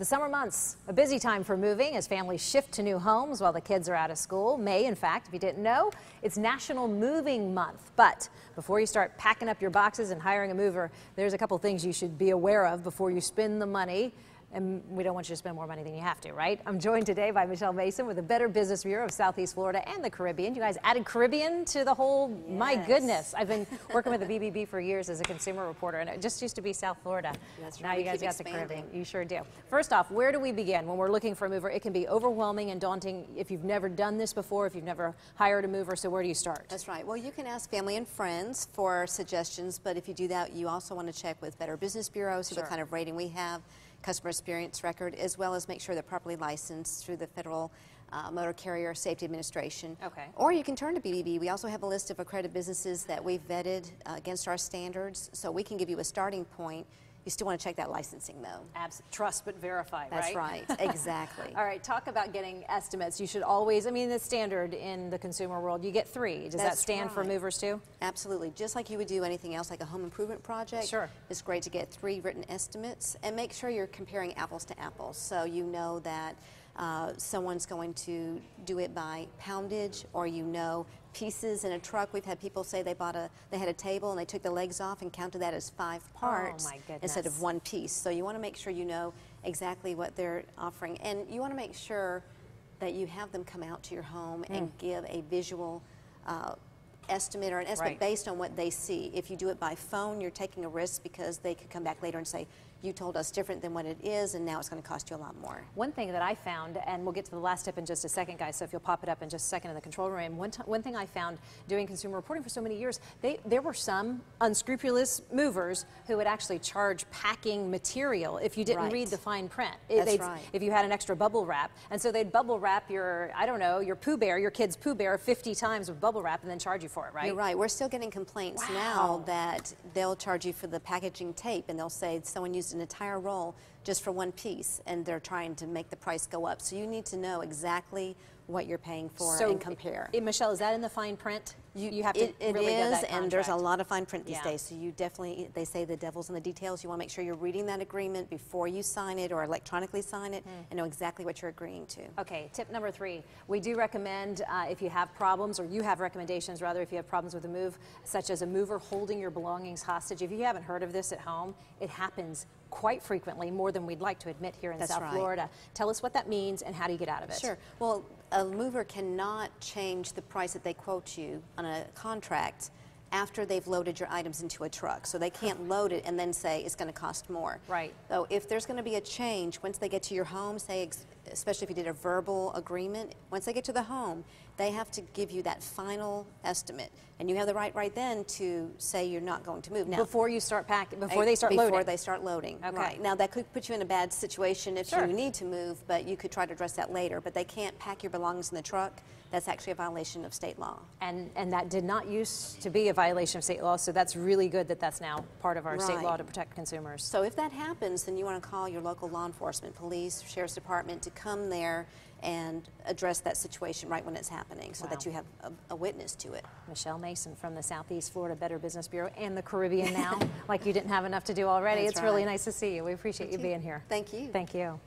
The summer months, a busy time for moving as families shift to new homes while the kids are out of school. May, in fact, if you didn't know, it's National Moving Month. But before you start packing up your boxes and hiring a mover, there's a couple things you should be aware of before you spend the money. And we don't want you to spend more money than you have to, right? I'm joined today by Michelle Mason with the Better Business Bureau of Southeast Florida and the Caribbean. You guys added Caribbean to the whole, yes. My goodness. I've been working with the BBB for years as a consumer reporter, and it just used to be South Florida. That's now right. you guys got the Caribbean. You sure do. First off, where do we begin when we're looking for a mover? It can be overwhelming and daunting if you've never done this before, if you've never hired a mover, so where do you start? That's right. Well, you can ask family and friends for suggestions, but if you do that, you also want to check with Better Business Bureau, see what kind of rating we have, customer experience record, as well as make sure they're properly licensed through the Federal Motor Carrier Safety Administration. Okay. Or you can turn to BBB. We also have a list of accredited businesses that we've vetted against our standards, so we can give you a starting point. You still want to check that licensing, though. Trust but verify, right? That's right, exactly. All right, talk about getting estimates. You should always, I mean, the standard in the consumer world, you get 3. Does that stand for movers too? Absolutely. Just like you would do anything else, like a home improvement project. Sure. It's great to get 3 written estimates and make sure you're comparing apples to apples. So you know that someone's going to do it by poundage, or you know pieces in a truck. We've had people say they had a table and they took the legs off and counted that as 5 parts instead of 1 piece. So you want to make sure you know exactly what they're offering, and you want to make sure that you have them come out to your home and give a visual estimate or an estimate based on what they see. If you do it by phone, you're taking a risk because they could come back later and say, you told us different than what it is, and now it's going to cost you a lot more. One thing that I found, and we'll get to the last tip in just a second, guys, so if you'll pop it up in just a second in the control room. One thing I found doing consumer reporting for so many years, there were some unscrupulous movers who would actually charge packing material if you didn't read the fine print. That's right. If you had an extra bubble wrap. And so they'd bubble wrap your, I don't know, your Pooh Bear, your kid's Pooh Bear 50 times with bubble wrap and then charge you for it, right? You're right. We're still getting complaints now that they'll charge you for the packaging tape, and they'll say someone used an entire roll just for 1 piece, and they're trying to make the price go up. So you need to know exactly what you're paying for and compare. Michelle, is that in the fine print? You have to it really get that is, and there's a lot of fine print these days. So you definitely, they say the devil's in the details. You want to make sure you're reading that agreement before you sign it or electronically sign it and know exactly what you're agreeing to. Okay, tip number 3. We do recommend if you have problems, or you have recommendations rather, if you have problems with a move, such as a mover holding your belongings hostage. If you haven't heard of this at home, it happens quite frequently, more than we'd like to admit here in South Florida. Tell us what that means and how do you get out of it? Sure. Well, a mover cannot change the price that they quote you on a contract after they've loaded your items into a truck. So they can't load it and then say it's going to cost more. Right. So if there's going to be a change, once they get to your home, say, especially if you did a verbal agreement, once they get to the home, they have to give you that final estimate. And you have the right then to say you're not going to move. Now, before you start packing, before they start loading. Before they start loading. Okay. Right. Now that could put you in a bad situation if you need to move, but you could try to address that later. But they can't pack your belongings in the truck. That's actually a violation of state law. And that did not used to be a violation of state law, so that's really good that that's now part of our state law to protect consumers. So if that happens, then you want to call your local law enforcement, police, sheriff's department, to come there and address that situation right when it's happening so that you have a witness to it. Michelle Mason from the Southeast Florida Better Business Bureau and the Caribbean now, like you didn't have enough to do already. It's really nice to see you. We appreciate you being here. Thank you. Thank you.